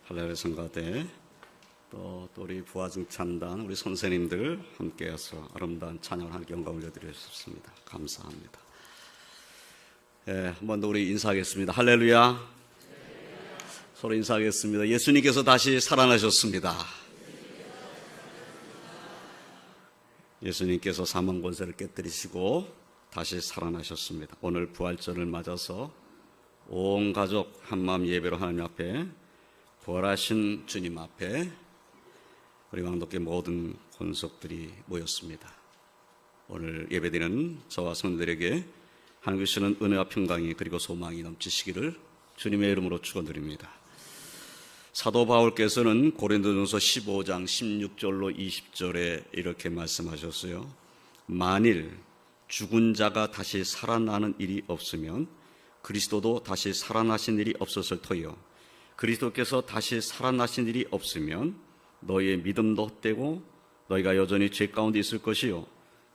할렐루야 성가대 또 우리 부하증찬단 우리 선생님들 함께해서 아름다운 찬양을 하나님께 영광 올려드렸습니다. 감사합니다. 한 번 더 우리 인사하겠습니다. 할렐루야. 서로 인사하겠습니다. 예수님께서 다시 살아나셨습니다. 예수님께서 사망 권세를 깨뜨리시고 다시 살아나셨습니다. 오늘 부활절을 맞아서 온 가족 한마음 예배로 하나님 앞에 부활하신 주님 앞에 우리 왕독교 모든 권속들이 모였습니다. 오늘 예배드리는 저와 성도들에게 하나님 주시는 은혜와 평강이 그리고 소망이 넘치시기를 주님의 이름으로 축원드립니다. 사도 바울께서는 고린도전서 15장 16절로 20절에 이렇게 말씀하셨어요. 만일 죽은 자가 다시 살아나는 일이 없으면 그리스도도 다시 살아나신 일이 없었을 터이요 그리스도께서 다시 살아나신 일이 없으면 너희의 믿음도 헛되고 너희가 여전히 죄 가운데 있을 것이요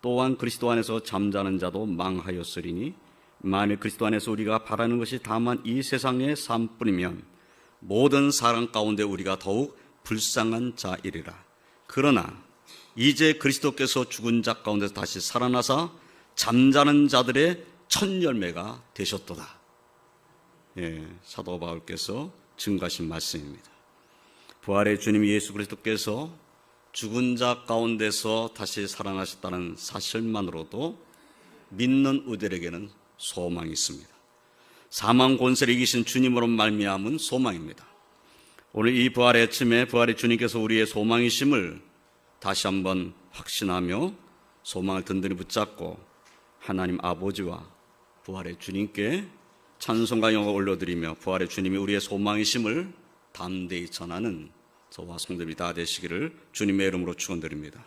또한 그리스도 안에서 잠자는 자도 망하였으리니 만일 그리스도 안에서 우리가 바라는 것이 다만 이 세상의 삶뿐이면 모든 사람 가운데 우리가 더욱 불쌍한 자이리라. 그러나 이제 그리스도께서 죽은 자 가운데서 다시 살아나사 잠자는 자들의 첫 열매가 되셨도다. 사도 바울께서 증거하신 말씀입니다. 부활의 주님 예수 그리스도께서 죽은 자 가운데서 다시 살아나셨다는 사실만으로도 믿는 우리들에게는 소망이 있습니다. 사망 권세를 이기신 주님으로 말미암은 소망입니다. 오늘 이 부활의 아침에 부활의 주님께서 우리의 소망이심을 다시 한번 확신하며 소망을 든든히 붙잡고 하나님 아버지와 부활의 주님께 찬송과 영광을 올려드리며 부활의 주님이 우리의 소망이심을 담대히 전하는 저와 성도들이 다 되시기를 주님의 이름으로 축원드립니다.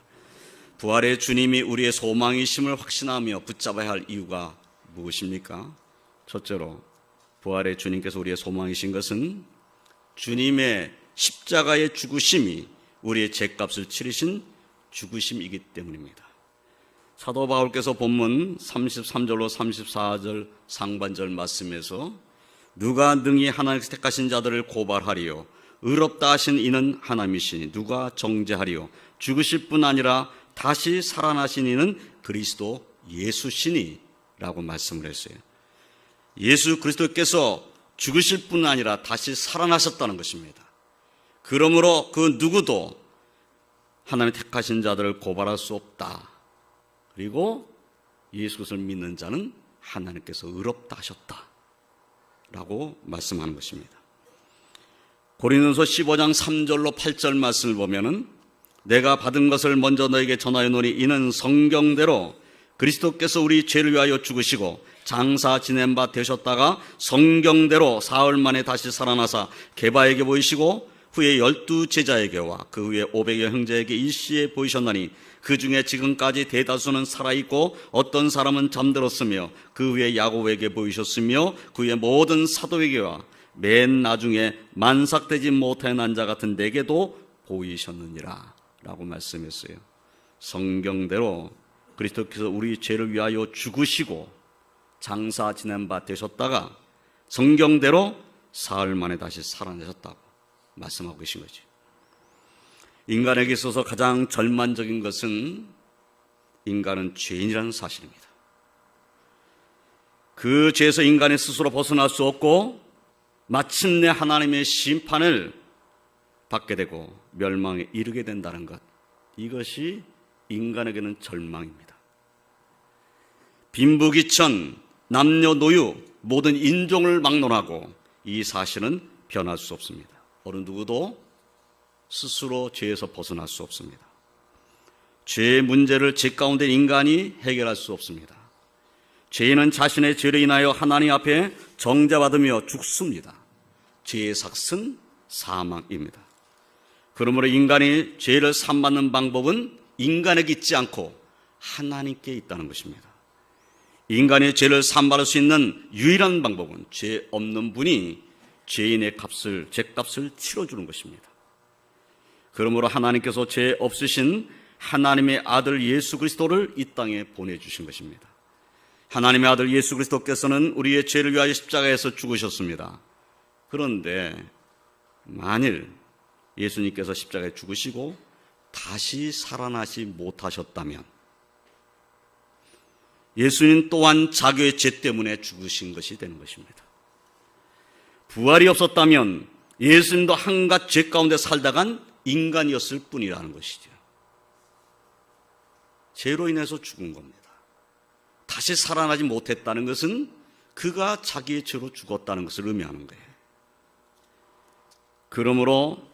부활의 주님이 우리의 소망이심을 확신하며 붙잡아야 할 이유가 무엇입니까? 첫째로 부활의 주님께서 우리의 소망이신 것은 주님의 십자가의 죽으심이 우리의 죄값을 치르신 죽으심이기 때문입니다. 사도 바울께서 본문 33절로 34절 상반절 말씀에서 누가 능히 하나님께서 택하신 자들을 고발하리요 의롭다 하신 이는 하나님이시니 누가 정죄하리요 죽으실 뿐 아니라 다시 살아나신 이는 그리스도 예수시니 라고 말씀을 했어요. 예수 그리스도께서 죽으실 뿐 아니라 다시 살아나셨다는 것입니다. 그러므로 그 누구도 하나님 택하신 자들을 고발할 수 없다. 그리고 예수 그리스도를 믿는 자는 하나님께서 의롭다 하셨다 라고 말씀하는 것입니다. 고린도서 15장 3절로 8절 말씀을 보면은 내가 받은 것을 먼저 너에게 전하였노니 이는 성경대로 그리스도께서 우리 죄를 위하여 죽으시고 장사 지낸 바 되셨다가 성경대로 사흘 만에 다시 살아나사 게바에게 보이시고 후에 12 제자에게와 그 후에 500여 형제에게 일시에 보이셨나니 그 중에 지금까지 대다수는 살아있고 어떤 사람은 잠들었으며 그 후에 야고보에게 보이셨으며 그 후에 모든 사도에게와 맨 나중에 만삭되지 못한 난자 같은 내게도 보이셨느니라 라고 말씀했어요. 성경대로 그리스도께서 우리 죄를 위하여 죽으시고 장사 지낸 바 되셨다가 성경대로 사흘 만에 다시 살아나셨다고 말씀하고 계신 거죠. 인간에게 있어서 가장 절망적인 것은 인간은 죄인이라는 사실입니다. 그 죄에서 인간이 스스로 벗어날 수 없고 마침내 하나님의 심판을 받게 되고 멸망에 이르게 된다는 것, 이것이 인간에게는 절망입니다. 빈부귀천, 남녀노유, 모든 인종을 막론하고 이 사실은 변할 수 없습니다. 어느 누구도 스스로 죄에서 벗어날 수 없습니다. 죄의 문제를 죄 가운데 인간이 해결할 수 없습니다. 죄인은 자신의 죄로 인하여 하나님 앞에 정죄받으며 죽습니다. 죄의 삭은 사망입니다. 그러므로 인간이 죄를 사함받는 방법은 인간에게 있지 않고 하나님께 있다는 것입니다. 인간의 죄를 사함받을 수 있는 유일한 방법은 죄 없는 분이 죄인의 죄값을 치러주는 것입니다. 그러므로 하나님께서 죄 없으신 하나님의 아들 예수 그리스도를 이 땅에 보내주신 것입니다. 하나님의 아들 예수 그리스도께서는 우리의 죄를 위하여 십자가에서 죽으셨습니다. 그런데 만일 예수님께서 십자가에 죽으시고 다시 살아나지 못하셨다면 예수님 또한 자기의 죄 때문에 죽으신 것이 되는 것입니다. 부활이 없었다면 예수님도 한갓 죄 가운데 살다간 인간이었을 뿐이라는 것이죠. 죄로 인해서 죽은 겁니다. 다시 살아나지 못했다는 것은 그가 자기의 죄로 죽었다는 것을 의미하는 거예요. 그러므로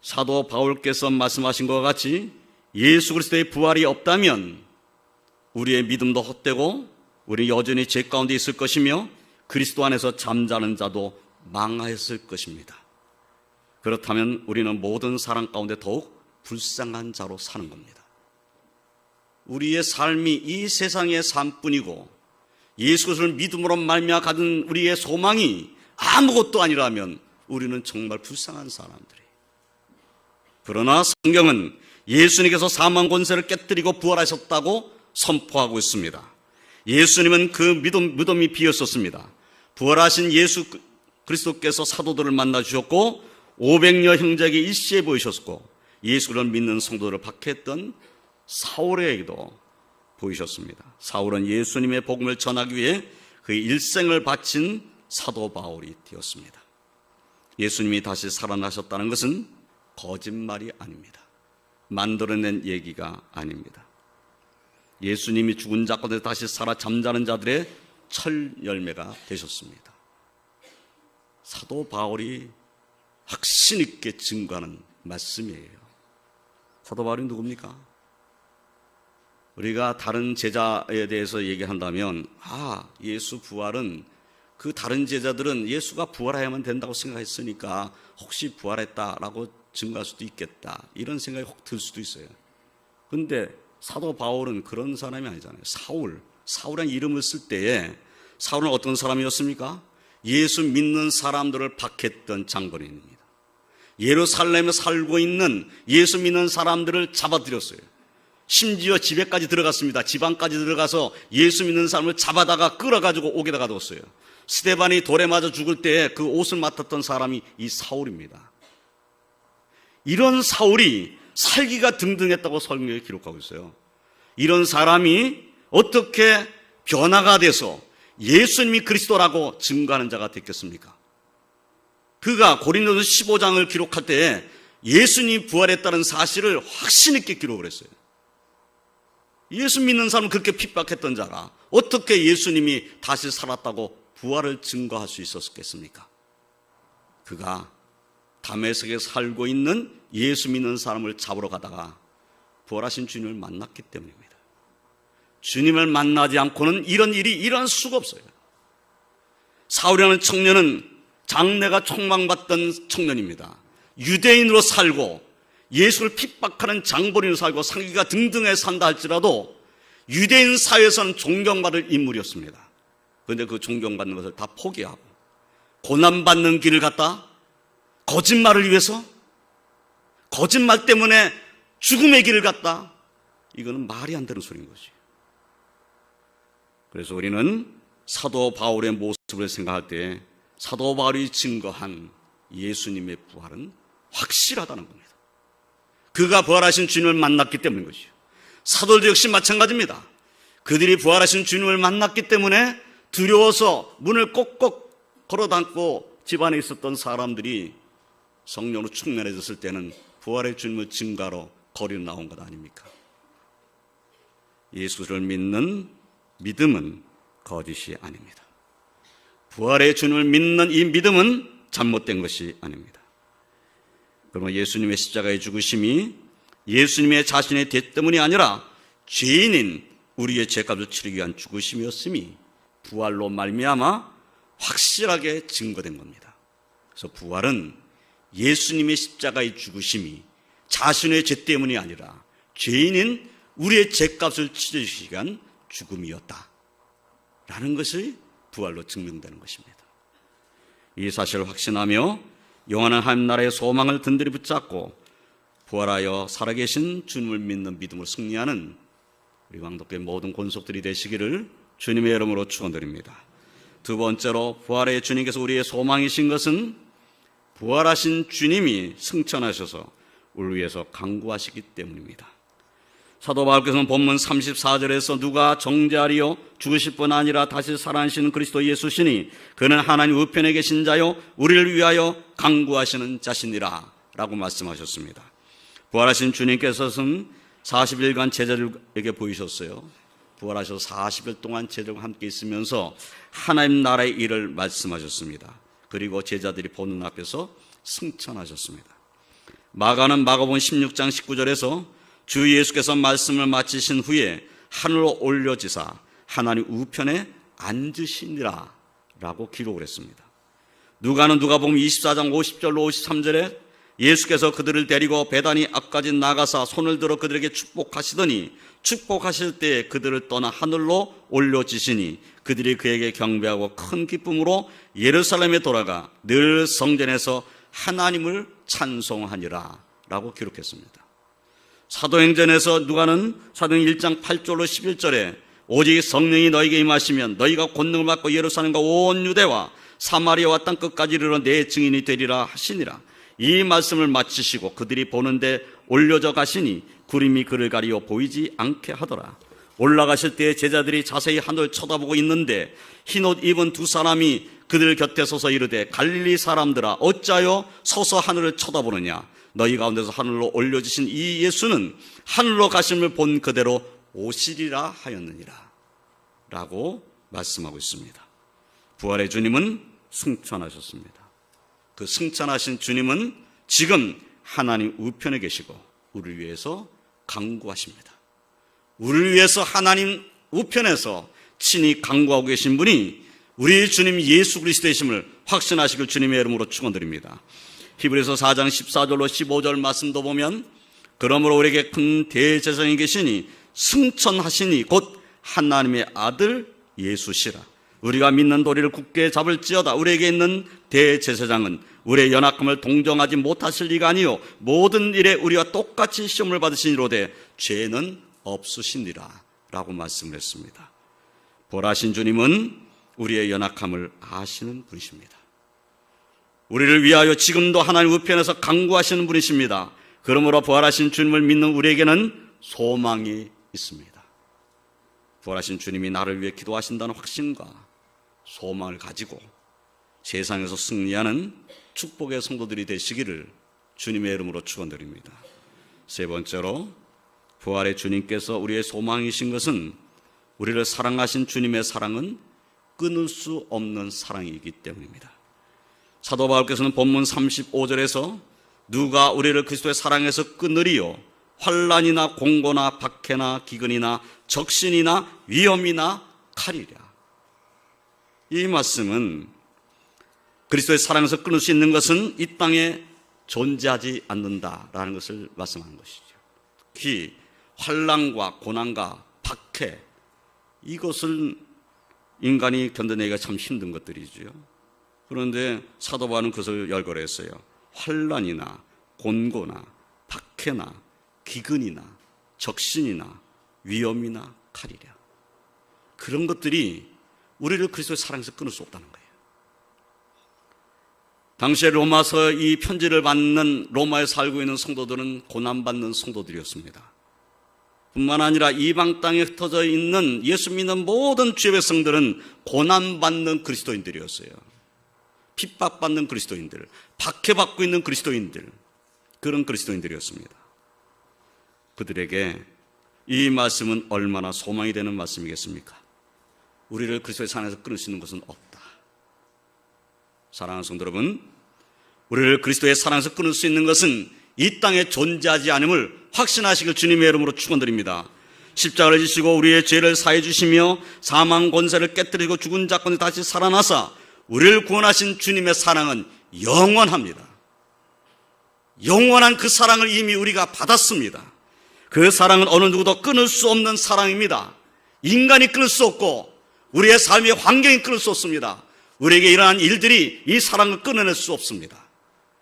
사도 바울께서 말씀하신 것과 같이 예수 그리스도의 부활이 없다면 우리의 믿음도 헛되고 우리 여전히 죄 가운데 있을 것이며 그리스도 안에서 잠자는 자도 망하였을 것입니다. 그렇다면 우리는 모든 사람 가운데 더욱 불쌍한 자로 사는 겁니다. 우리의 삶이 이 세상의 삶뿐이고 예수 그리스도를 믿음으로 말미암아 가진 우리의 소망이 아무것도 아니라면 우리는 정말 불쌍한 사람들이에요. 그러나 성경은 예수님께서 사망 권세를 깨뜨리고 부활하셨다고 선포하고 있습니다. 예수님은 그 무덤이 비었었습니다. 부활하신 예수 그리스도께서 사도들을 만나 주셨고 500여 형제에게 일시에 보이셨고 예수를 믿는 성도들을 박해했던 사울에게도 보이셨습니다. 사울은 예수님의 복음을 전하기 위해 그의 일생을 바친 사도 바울이 되었습니다. 예수님이 다시 살아나셨다는 것은 거짓말이 아닙니다. 만들어낸 얘기가 아닙니다. 예수님이 죽은 자 가운데 다시 살아 잠자는 자들의 첫 열매가 되셨습니다. 사도 바울이 확신 있게 증거하는 말씀이에요. 사도 바울이 누굽니까? 우리가 다른 제자에 대해서 얘기한다면 예수 부활은 그 다른 제자들은 예수가 부활해야만 된다고 생각했으니까 혹시 부활했다라고 증거할 수도 있겠다 이런 생각이 혹 들 수도 있어요. 그런데 사도 바울은 그런 사람이 아니잖아요. 사울이라는 이름을 쓸 때에 사울은 어떤 사람이었습니까? 예수 믿는 사람들을 박했던 장본인입니다. 예루살렘에 살고 있는 예수 믿는 사람들을 잡아들였어요. 심지어 집에까지 들어갔습니다. 집안까지 들어가서 예수 믿는 사람을 잡아다가 끌어가지고 옥에다가 뒀어요. 스데반이 돌에 맞아 죽을 때 그 옷을 맡았던 사람이 이 사울입니다. 이런 사울이 살기가 등등했다고 성경에 기록하고 있어요. 이런 사람이 어떻게 변화가 돼서 예수님이 그리스도라고 증거하는 자가 됐겠습니까? 그가 고린도서 15장을 기록할 때 예수님이 부활했다는 사실을 확신 있게 기록을 했어요. 예수 믿는 사람은 그렇게 핍박했던 자가 어떻게 예수님이 다시 살았다고 부활을 증거할 수 있었겠습니까? 그가 다메섹에 살고 있는 예수 믿는 사람을 잡으러 가다가 부활하신 주님을 만났기 때문입니다. 주님을 만나지 않고는 이런 일이 일어날 수가 없어요. 사울이라는 청년은 장래가 촉망받던 청년입니다. 유대인으로 살고 예수를 핍박하는 장본인으로 살고 상기가 등등해 산다 할지라도 유대인 사회에서는 존경받을 인물이었습니다. 그런데 그 존경받는 것을 다 포기하고 고난받는 길을 갔다 거짓말을 위해서 거짓말 때문에 죽음의 길을 갔다. 이거는 말이 안 되는 소리인 거지. 그래서 우리는 사도 바울의 모습을 생각할 때 사도 바울이 증거한 예수님의 부활은 확실하다는 겁니다. 그가 부활하신 주님을 만났기 때문인 것이죠. 사도들 역시 마찬가지입니다. 그들이 부활하신 주님을 만났기 때문에 두려워서 문을 꼭꼭 걸어담고 집안에 있었던 사람들이 성령으로 충만해졌을 때는 부활의 주님을 증거하러 거리로 나온 것 아닙니까? 예수를 믿는 믿음은 거짓이 아닙니다. 부활의 주님을 믿는 이 믿음은 잘못된 것이 아닙니다. 그러면 예수님의 십자가의 죽으심이 예수님의 자신의 죄 때문이 아니라 죄인인 우리의 죄값을 치르기 위한 죽으심이었음이 부활로 말미암아 확실하게 증거된 겁니다. 그래서 부활은 예수님의 십자가의 죽으심이 자신의 죄 때문이 아니라 죄인인 우리의 죄값을 치르시기 위한 죽음이었다 라는 것이 부활로 증명되는 것입니다. 이 사실을 확신하며 영원한 하나님 나라의 소망을 든든히 붙잡고 부활하여 살아계신 주님을 믿는 믿음으로 승리하는 우리 광덕교회 모든 권속들이 되시기를 주님의 이름으로 축원드립니다. 두 번째로 부활의 주님께서 우리의 소망이신 것은 부활하신 주님이 승천하셔서 우리 위해서 간구하시기 때문입니다. 사도 바울께서는 본문 34절에서 누가 정죄하리요 죽으실 뿐 아니라 다시 살아나시는 그리스도 예수시니 그는 하나님 우편에 계신 자요 우리를 위하여 간구하시는 자신이라 라고 말씀하셨습니다. 부활하신 주님께서는 40일간 제자들에게 보이셨어요. 부활하셔서 40일 동안 제자들과 함께 있으면서 하나님 나라의 일을 말씀하셨습니다. 그리고 제자들이 보는 앞에서 승천하셨습니다. 마가는 마가복음 16장 19절에서 주 예수께서 말씀을 마치신 후에 하늘로 올려지사 하나님 우편에 앉으시니라 라고 기록을 했습니다. 누가는 누가복음 24장 50절로 53절에 예수께서 그들을 데리고 베다니 앞까지 나가사 손을 들어 그들에게 축복하시더니 축복하실 때 그들을 떠나 하늘로 올려지시니 그들이 그에게 경배하고 큰 기쁨으로 예루살렘에 돌아가 늘 성전에서 하나님을 찬송하니라 라고 기록했습니다. 사도행전에서 누가는 사도행 1장 8절로 11절에 오직 성령이 너희에게 임하시면 너희가 권능을 받고 예루살렘과 온 유대와 사마리아와 땅 끝까지 이르러 내 증인이 되리라 하시니라. 이 말씀을 마치시고 그들이 보는데 올려져 가시니 구름이 그를 가리어 보이지 않게 하더라. 올라가실 때 제자들이 자세히 하늘을 쳐다보고 있는데 흰옷 입은 두 사람이 그들 곁에 서서 이르되 갈릴리 사람들아 어찌하여 서서 하늘을 쳐다보느냐. 너희 가운데서 하늘로 올려주신 이 예수는 하늘로 가심을 본 그대로 오시리라 하였느니라 라고 말씀하고 있습니다. 부활의 주님은 승천하셨습니다. 그 승천하신 주님은 지금 하나님 우편에 계시고 우리를 위해서 간구하십니다. 우리를 위해서 하나님 우편에서 친히 간구하고 계신 분이 우리 주님 예수 그리스도이심을 확신하시길 주님의 이름으로 축원드립니다. 히브리서 4장 14절로 15절 말씀도 보면 그러므로 우리에게 큰 대제사장이 계시니 승천하시니 곧 하나님의 아들 예수시라. 우리가 믿는 도리를 굳게 잡을지어다. 우리에게 있는 대제사장은 우리의 연약함을 동정하지 못하실 리가 아니요 모든 일에 우리와 똑같이 시험을 받으시니로되 죄는 없으시니라 라고 말씀을 했습니다. 부활하신 주님은 우리의 연약함을 아시는 분이십니다. 우리를 위하여 지금도 하나님 우편에서 간구하시는 분이십니다. 그러므로 부활하신 주님을 믿는 우리에게는 소망이 있습니다. 부활하신 주님이 나를 위해 기도하신다는 확신과 소망을 가지고 세상에서 승리하는 축복의 성도들이 되시기를 주님의 이름으로 축원드립니다. 세 번째로 부활의 주님께서 우리의 소망이신 것은 우리를 사랑하신 주님의 사랑은 끊을 수 없는 사랑이기 때문입니다. 사도 바울께서는 본문 35절에서 누가 우리를 그리스도의 사랑에서 끊으리요 환난이나 공고나 박해나 기근이나 적신이나 위험이나 칼이랴. 이 말씀은 그리스도의 사랑에서 끊을 수 있는 것은 이 땅에 존재하지 않는다라는 것을 말씀하는 것이죠. 특히 환난과 고난과 박해, 이것을 인간이 견뎌내기가 참 힘든 것들이죠. 그런데 사도 바울은 그것을 열거했어요. 환난이나 곤고나 박해나 기근이나 적신이나 위험이나 칼이랴. 그런 것들이 우리를 그리스도의 사랑에서 끊을 수 없다는 거예요. 당시에 로마서 이 편지를 받는 로마에 살고 있는 성도들은 고난받는 성도들이었습니다. 뿐만 아니라 이방 땅에 흩어져 있는 예수 믿는 모든 주의 백성들은 고난받는 그리스도인들이었어요. 핍박받는 그리스도인들, 박해받고 있는 그리스도인들, 그런 그리스도인들이었습니다. 그들에게 이 말씀은 얼마나 소망이 되는 말씀이겠습니까? 우리를 그리스도의 사랑에서 끊을 수 있는 것은 없다. 사랑하는 성도 여러분, 우리를 그리스도의 사랑에서 끊을 수 있는 것은 이 땅에 존재하지 않음을 확신하시길 주님의 이름으로 축원드립니다. 십자가를 지시고 우리의 죄를 사해 주시며 사망 권세를 깨뜨리고 죽은 자 가운데 다시 살아나사 우리를 구원하신 주님의 사랑은 영원합니다. 영원한 그 사랑을 이미 우리가 받았습니다. 그 사랑은 어느 누구도 끊을 수 없는 사랑입니다. 인간이 끊을 수 없고 우리의 삶의 환경이 끊을 수 없습니다. 우리에게 일어난 일들이 이 사랑을 끊어낼 수 없습니다.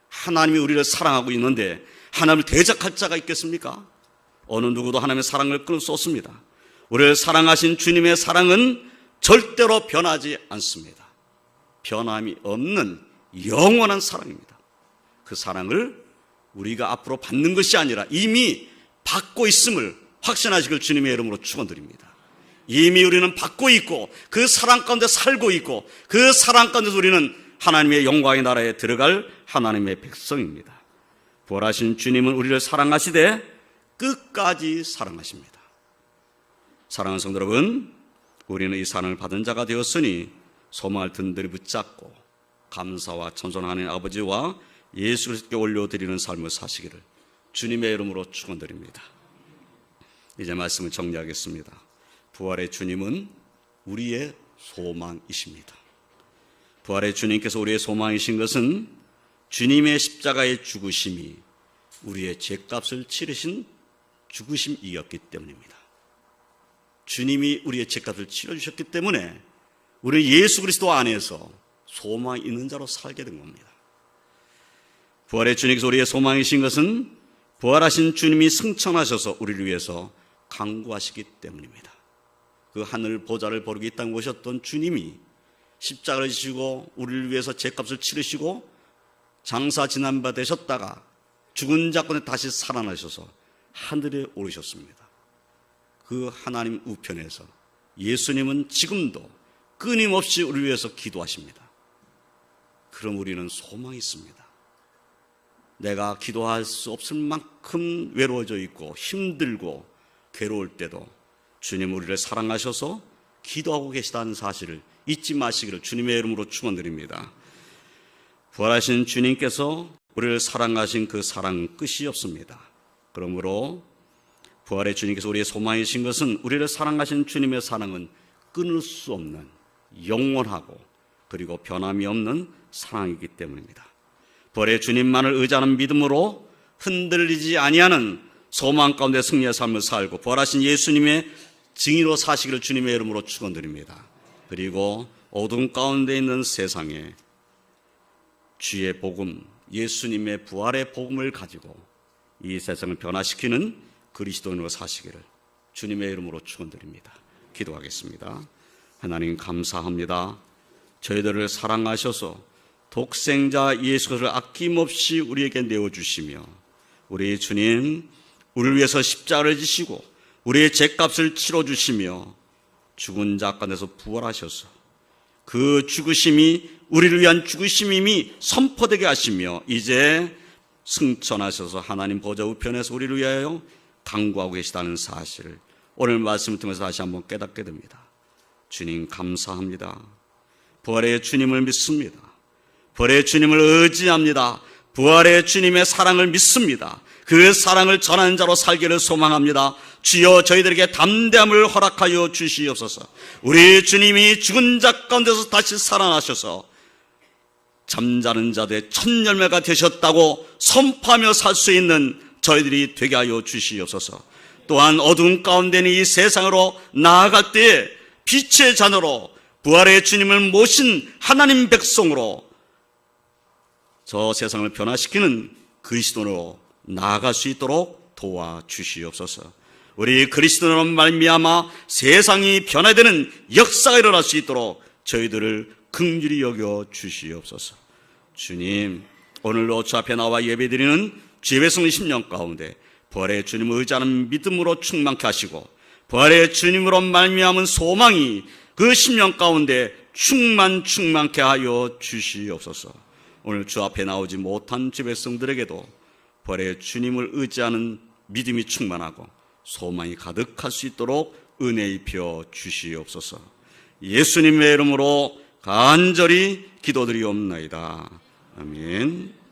하나님이 우리를 사랑하고 있는데 하나님을 대적할 자가 있겠습니까? 어느 누구도 하나님의 사랑을 끊을 수 없습니다. 우리를 사랑하신 주님의 사랑은 절대로 변하지 않습니다. 변함이 없는 영원한 사랑입니다. 그 사랑을 우리가 앞으로 받는 것이 아니라 이미 받고 있음을 확신하시길 주님의 이름으로 축원드립니다. 이미 우리는 받고 있고 그 사랑 가운데 살고 있고 그 사랑 가운데서 우리는 하나님의 영광의 나라에 들어갈 하나님의 백성입니다. 부활하신 주님은 우리를 사랑하시되 끝까지 사랑하십니다. 사랑하는 성도 여러분, 우리는 이 사랑을 받은 자가 되었으니 소망을 든든히 붙잡고 감사와 찬송하는 아버지와 예수 그리스도께 올려드리는 삶을 사시기를 주님의 이름으로 축원드립니다. 이제 말씀을 정리하겠습니다. 부활의 주님은 우리의 소망이십니다. 부활의 주님께서 우리의 소망이신 것은 주님의 십자가의 죽으심이 우리의 죄값을 치르신 죽으심이었기 때문입니다. 주님이 우리의 죄값을 치러주셨기 때문에 우리 예수 그리스도 안에서 소망이 있는 자로 살게 된 겁니다. 부활의 주님께서 우리의 소망이신 것은 부활하신 주님이 승천하셔서 우리를 위해서 강구하시기 때문입니다. 그 하늘 보좌를 버리고 이 땅에 오셨던 주님이 십자가를 지시고 우리를 위해서 죄값을 치르시고 장사 지난 바 되셨다가 죽은 자 가운데 다시 살아나셔서 하늘에 오르셨습니다. 그 하나님 우편에서 예수님은 지금도 끊임없이 우리를 위해서 기도하십니다. 그럼 우리는 소망이 있습니다. 내가 기도할 수 없을 만큼 외로워져 있고 힘들고 괴로울 때도 주님 우리를 사랑하셔서 기도하고 계시다는 사실을 잊지 마시기를 주님의 이름으로 축원드립니다. 부활하신 주님께서 우리를 사랑하신 그 사랑은 끝이 없습니다. 그러므로 부활의 주님께서 우리의 소망이신 것은 우리를 사랑하신 주님의 사랑은 끊을 수 없는 영원하고 그리고 변함이 없는 사랑이기 때문입니다. 부활의 주님만을 의지하는 믿음으로 흔들리지 아니하는 소망 가운데 승리의 삶을 살고 부활하신 예수님의 증인으로 사시기를 주님의 이름으로 축원드립니다. 그리고 어둠 가운데 있는 세상에 주의 복음, 예수님의 부활의 복음을 가지고 이 세상을 변화시키는 그리스도인으로 사시기를 주님의 이름으로 축원드립니다. 기도하겠습니다. 하나님 감사합니다. 저희들을 사랑하셔서 독생자 예수 그리스도를 아낌없이 우리에게 내어주시며 우리 주님 우리를 위해서 십자가를 지시고 우리의 죄값을 치러주시며 죽은 자 가운데서 부활하셔서 그 죽으심이 우리를 위한 죽으심임이 선포되게 하시며 이제 승천하셔서 하나님 보좌 우편에서 우리를 위하여 강구하고 계시다는 사실을 오늘 말씀을 통해서 다시 한번 깨닫게 됩니다. 주님 감사합니다. 부활의 주님을 믿습니다. 부활의 주님을 의지합니다. 부활의 주님의 사랑을 믿습니다. 그 사랑을 전하는 자로 살기를 소망합니다. 주여 저희들에게 담대함을 허락하여 주시옵소서. 우리 주님이 죽은 자 가운데서 다시 살아나셔서 잠자는 자들의 첫 열매가 되셨다고 선포하며 살 수 있는 저희들이 되게 하여 주시옵소서. 또한 어두운 가운데 있는 이 세상으로 나아갈 때에 빛의 자녀로 부활의 주님을 모신 하나님 백성으로 저 세상을 변화시키는 그리스도로 나아갈 수 있도록 도와주시옵소서. 우리 그리스도로 말미암아 세상이 변화되는 역사가 일어날 수 있도록 저희들을 긍휼히 여겨 주시옵소서. 주님, 오늘도 주 앞에 나와 예배드리는 주의 백성 10년 가운데 부활의 주님을 의지하는 믿음으로 충만케 하시고 부활의 주님으로 말미암은 소망이 그 10년 가운데 충만케 하여 주시옵소서. 오늘 주 앞에 나오지 못한 주의 백성들에게도 부활의 주님을 의지하는 믿음이 충만하고 소망이 가득할 수 있도록 은혜 입혀 주시옵소서. 예수님의 이름으로 간절히 기도드리옵나이다. 아멘.